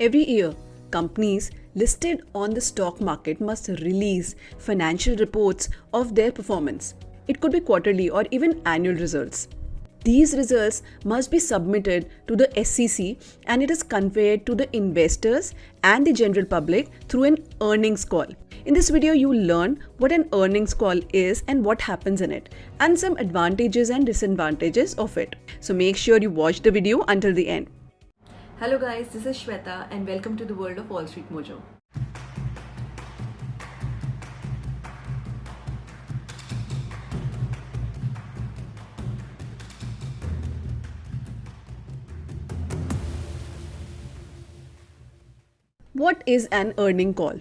Every year, companies listed on the stock market must release financial reports of their performance. It could be quarterly or even annual results. These results must be submitted to the SEC and it is conveyed to the investors and the general public through an earnings call. In this video, you will learn what an earnings call is and what happens in it, and some advantages and disadvantages of it. So make sure you watch the video until the end. Hello guys, this is Shweta and welcome to the world of WallStreetMojo. What is an earnings call?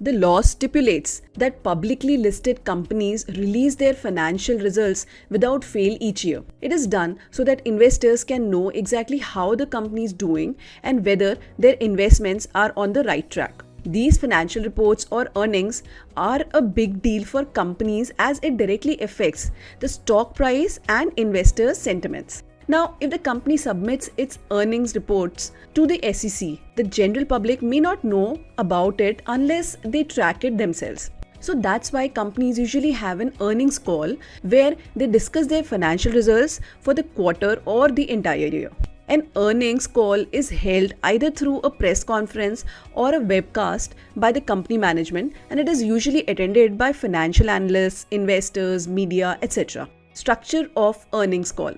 The law stipulates that publicly listed companies release their financial results without fail each year. It is done so that investors can know exactly how the company is doing and whether their investments are on the right track. These financial reports or earnings are a big deal for companies as it directly affects the stock price and investors' sentiments. Now, if the company submits its earnings reports to the SEC, the general public may not know about it unless they track it themselves. So that's why companies usually have an earnings call where they discuss their financial results for the quarter or the entire year. An earnings call is held either through a press conference or a webcast by the company management, and it is usually attended by financial analysts, investors, media, etc. Structure of earnings call.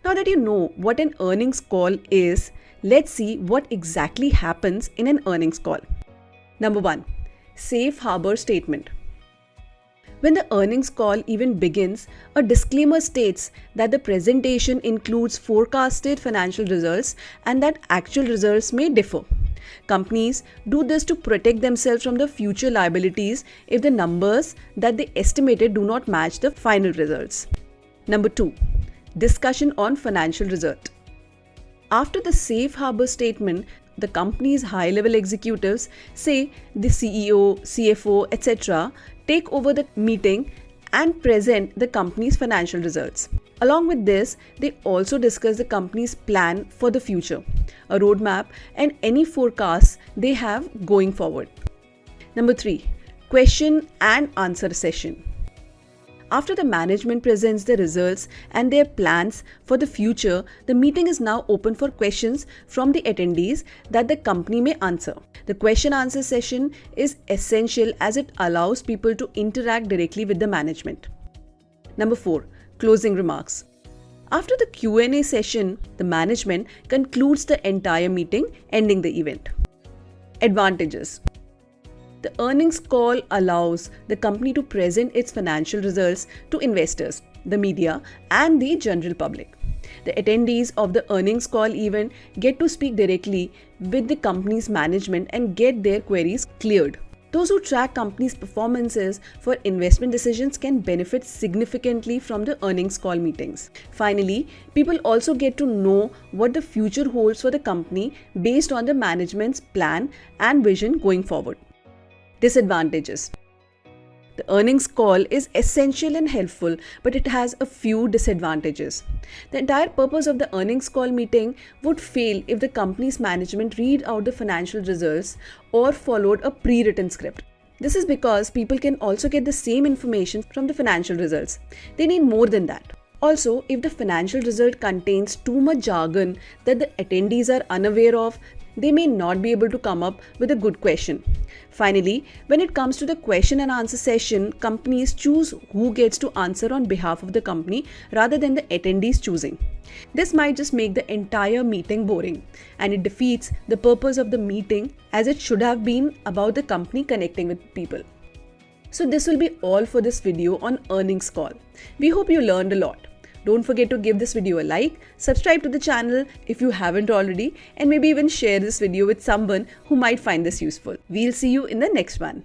Now that you know what an earnings call is, let's see what exactly happens in an earnings call. Number 1. Safe harbor statement. When the earnings call even begins, a disclaimer states that the presentation includes forecasted financial results and that actual results may differ. Companies do this to protect themselves from the future liabilities if the numbers that they estimated do not match the final results. Number 2. Discussion on financial result. After the safe harbor statement, the company's high-level executives, say the CEO, CFO, etc., take over the meeting and present the company's financial results. Along with this, they also discuss the company's plan for the future, a roadmap, and any forecasts they have going forward. Number 3. Question and answer session. After the management presents the results and their plans for the future, the meeting is now open for questions from the attendees that the company may answer. The question-answer session is essential as it allows people to interact directly with the management. Number 4. Closing remarks. After the Q&A session, the management concludes the entire meeting, ending the event. Advantages. The earnings call allows the company to present its financial results to investors, the media, and the general public. The attendees of the earnings call event get to speak directly with the company's management and get their queries cleared. Those who track companies' performances for investment decisions can benefit significantly from the earnings call meetings. Finally, people also get to know what the future holds for the company based on the management's plan and vision going forward. Disadvantages. The earnings call is essential and helpful, but it has a few disadvantages. The entire purpose of the earnings call meeting would fail if the company's management read out the financial results or followed a pre-written script. This is because people can also get the same information from the financial results. They need more than that. Also, if the financial result contains too much jargon that the attendees are unaware of, they may not be able to come up with a good question. Finally, when it comes to the question and answer session, companies choose who gets to answer on behalf of the company rather than the attendees choosing. This might just make the entire meeting boring, and it defeats the purpose of the meeting as it should have been about the company connecting with people. So this will be all for this video on earnings call. We hope you learned a lot. Don't forget to give this video a like, subscribe to the channel if you haven't already, and maybe even share this video with someone who might find this useful. We'll see you in the next one.